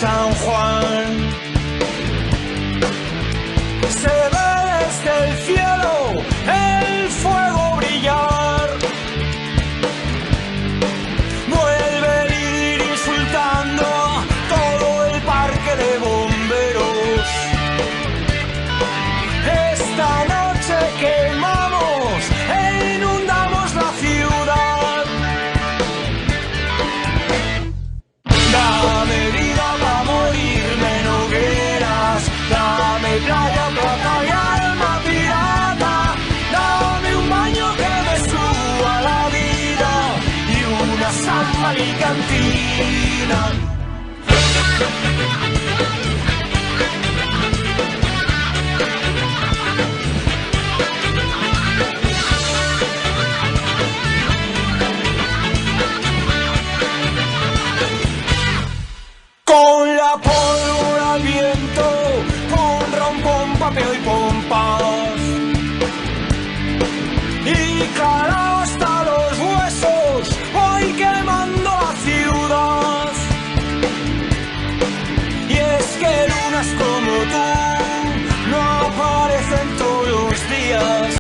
San Juan. Se ve desde el cielo el fuego brillar. Vuelve el ir insultando todo el parque de bomberos. Esta noche quemamos e inundamos la ciudad. Dame vida para morirme en hogueras. Dame playa, plata y alma pirata. Dame un baño que me suba la vida y una samba alicantina. Con la pólvora al viento, con rompón, papeo y pompas. Y calado hasta los huesos, voy quemando la ciudad. Y es que lunas como tú no aparecen todos los días.